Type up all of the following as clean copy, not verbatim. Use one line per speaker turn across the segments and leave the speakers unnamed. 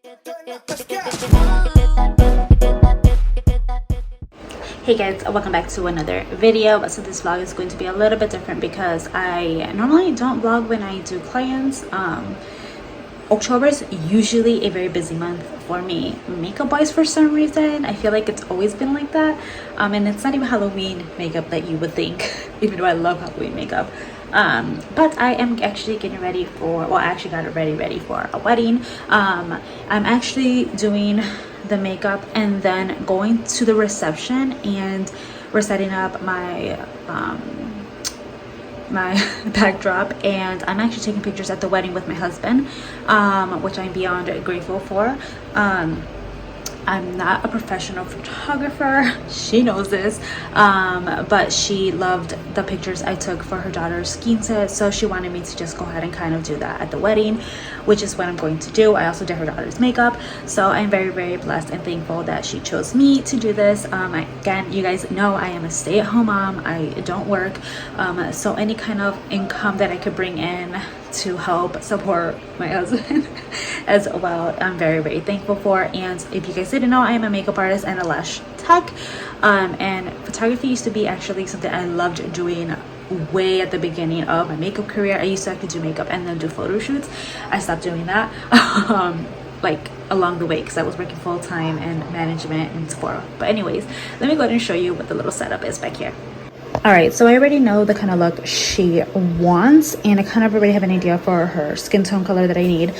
Hey guys, welcome back to another video. So this vlog is going to be a little bit different because I normally don't vlog when I do clients. October is usually a very busy month for me makeup wise. For some reason I feel like it's always been like that, and it's not even Halloween makeup that you would think, even though I love Halloween makeup. But I am actually getting ready for, well, I actually got it ready for a wedding. I'm actually doing the makeup and then going to the reception, and we're setting up my my backdrop, and I'm actually taking pictures at the wedding with my husband, which I'm beyond grateful for. I'm not a professional photographer, she knows this, but she loved the pictures I took for her daughter's ski set, so she wanted me to just go ahead and kind of do that at the wedding, which is what I'm going to do. I also did her daughter's makeup, so I'm very, very blessed and thankful that she chose me to do this. Again, you guys know I am a stay-at-home mom. I don't work, so any kind of income that I could bring in to help support my husband as well, I'm very, very thankful for. And if you guys didn't know, I am a makeup artist and a lash tech, and photography used to be actually something I loved doing way at the beginning of my makeup career. I used to actually do makeup and then do photo shoots. I stopped doing that like along the way because I was working full-time in management and Sephora. But anyways, let me go ahead and show you what the little setup is back here. All right, so I already know the kind of look she wants, and I kind of already have an idea for her skin tone color that I need.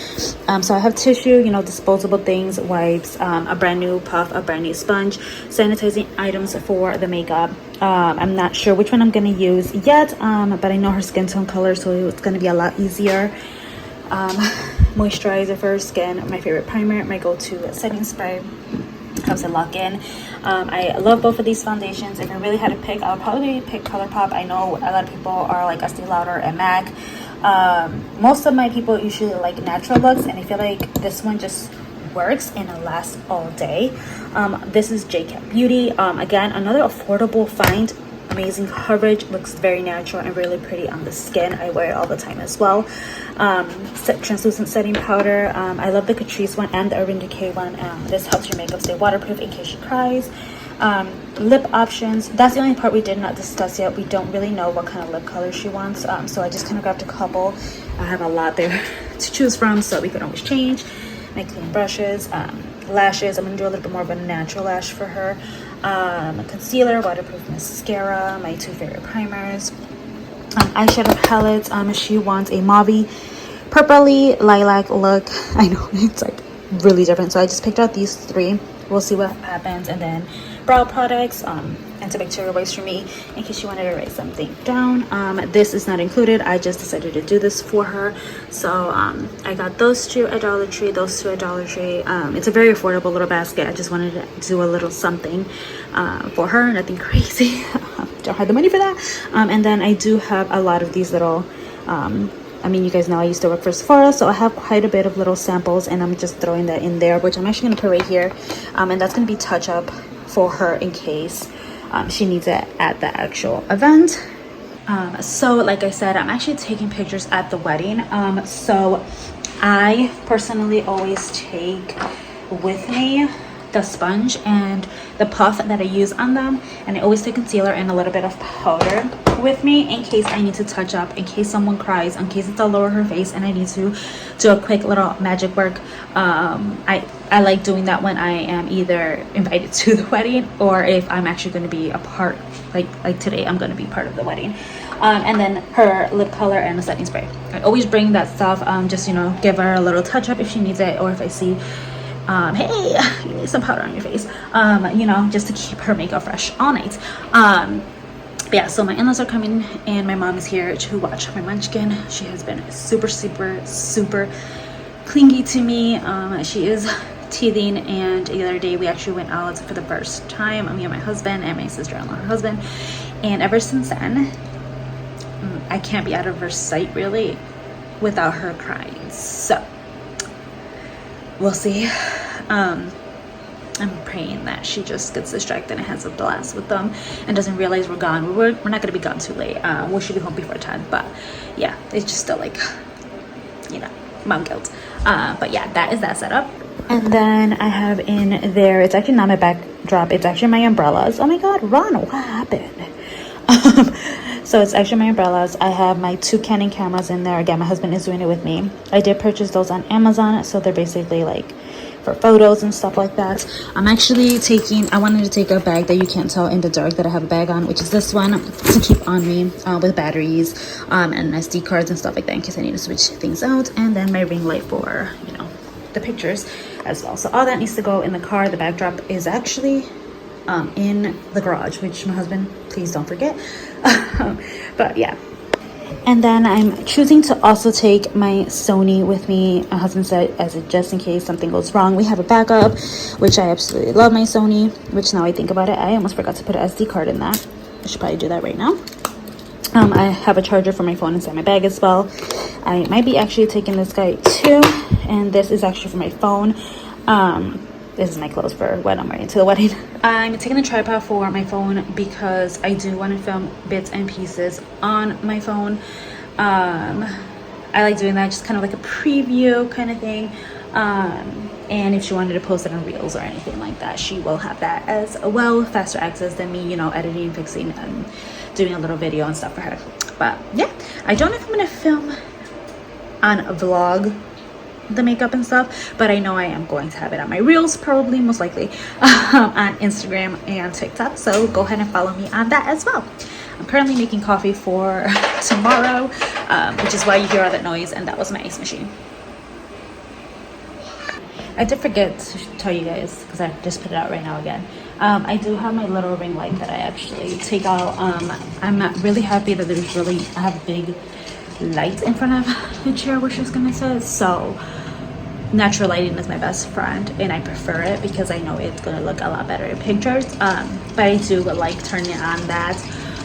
So I have tissue, you know, disposable things, wipes, a brand new puff, a brand new sponge, sanitizing items for the makeup. I'm not sure which one I'm going to use yet, but I know her skin tone color, so it's going to be a lot easier. Moisturizer for her skin, my favorite primer, my go-to setting spray. Helps it lock in. I love both of these foundations. If I really had to pick, I would probably pick ColourPop. I know a lot of people are like Estee Lauder and MAC. Most of my people usually like natural looks, and I feel like this one just works and it lasts all day. This is JCat Beauty. Again, another affordable find. Amazing coverage, looks very natural and really pretty on the skin. I wear it all the time as well. Translucent setting powder. I love the Catrice one and the Urban Decay one. This helps your makeup stay waterproof in case she cries. Lip options, that's the only part we did not discuss yet. We don't really know what kind of lip color she wants, so I just kind of grabbed a couple. I have a lot there to choose from, so we can always change. My clean brushes, lashes, I'm gonna do a little bit more of a natural lash for her. Concealer, waterproof mascara, my two favorite primers, eyeshadow palettes. She wants a mauve purpley lilac look. I know it's like really different, so I just picked out these three. We'll see what happens. And then brow products, antibacterial wipes for me in case you wanted to write something down. This is not included. I just decided to do this for her, so I got those two at Dollar Tree, those two at Dollar Tree. It's a very affordable little basket. I just wanted to do a little something for her, nothing crazy. Don't have the money for that. And then I do have a lot of these little I mean, you guys know I used to work for Sephora, so I have quite a bit of little samples, and I'm just throwing that in there, which I'm actually going to put right here. And that's going to be touch up for her in case she needs it at the actual event. So like I said, I'm actually taking pictures at the wedding. So I personally always take with me the sponge and the puff that I use on them, and I always take concealer and a little bit of powder with me in case I need to touch up, in case someone cries, in case it's all over her face and I need to do a quick little magic work. I like doing that when I am either invited to the wedding or if I'm actually going to be a part, like today I'm going to be part of the wedding. And then her lip color and a setting spray. I always bring that stuff, just, you know, give her a little touch up if she needs it, or if I see hey, you need some powder on your face, you know, just to keep her makeup fresh all night. Yeah, so my in-laws are coming and my mom is here to watch my munchkin. She has been super clingy to me. She is teething, and the other day we actually went out for the first time, me and my husband and my sister-in-law, her husband, and ever since then I can't be out of her sight really without her crying. So we'll see. I'm praying that she just gets distracted and has a blast with them and doesn't realize we're gone. We're not going to be gone too late. We should be home before 10, but yeah, it's just still like, you know, mom guilt. But yeah, that is that setup. And then I have in there, it's actually not my backdrop, it's actually my umbrellas. Oh my god, run, what happened? So it's actually my umbrellas. I have my 2 Canon cameras in there. Again, my husband is doing it with me. I did purchase those on Amazon, so they're basically like for photos and stuff like that. I'm actually I wanted to take a bag that you can't tell in the dark that I have a bag on, which is this one, to keep on me with batteries and SD cards and stuff like that in case I need to switch things out. And then my ring light for, you know, the pictures as well. So all that needs to go in the car. The backdrop is actually in the garage, which my husband, please don't forget. But yeah. And then I'm choosing to also take my Sony with me. My husband said, as a just in case something goes wrong, we have a backup, which I absolutely love my Sony, which now I think about it, I almost forgot to put an SD card in that. I should probably do that right now. I have a charger for my phone inside my bag as well. I might be actually taking this guy too, and this is actually for my phone. This is my clothes for when I'm ready to the wedding. I'm taking a tripod for my phone because I do want to film bits and pieces on my phone. I like doing that, just kind of like a preview kind of thing. And if she wanted to post it on Reels or anything like that, she will have that as well. Faster access than me, you know, editing, fixing, and doing a little video and stuff for her. But yeah, I don't know if I'm gonna film on a vlog the makeup and stuff, but I know I am going to have it on my Reels, probably, most likely, on Instagram and TikTok. So go ahead and follow me on that as well. I'm currently making coffee for tomorrow, which is why you hear all that noise, and that was my ice machine. I did forget to tell you guys, because I just put it out right now again. I do have my little ring light that I actually take out. I'm really happy that I have a big light in front of the chair, which is gonna say. So natural lighting is my best friend, and I prefer it because I know it's gonna look a lot better in pictures. But I do like turning on that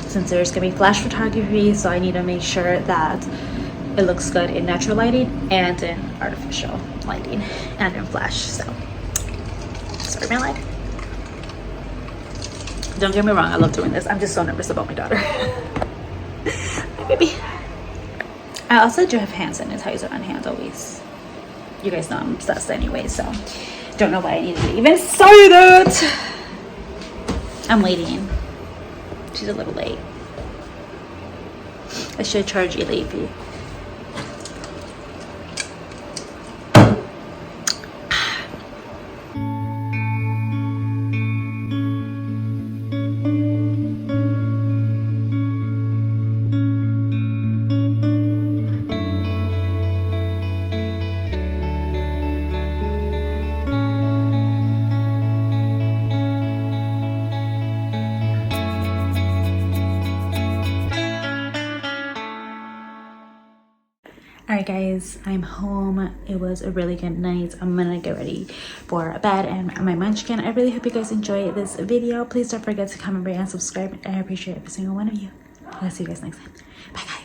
since there's gonna be flash photography, so I need to make sure that it looks good in natural lighting and in artificial lighting and in flash. So sorry, my light. Don't get me wrong, I love doing this. I'm just so nervous about my daughter. Hi, baby. I also do have hand sanitizer on hand always. You guys know I'm obsessed anyway, so don't know why I needed to even say that. I'm waiting. She's a little late. I should charge you late fee. Alright guys, I'm home. It was a really good night. I'm gonna get ready for bed and my munchkin. I really hope you guys enjoyed this video. Please don't forget to comment, rate, and subscribe. I appreciate every single one of you. I'll see you guys next time. Bye guys.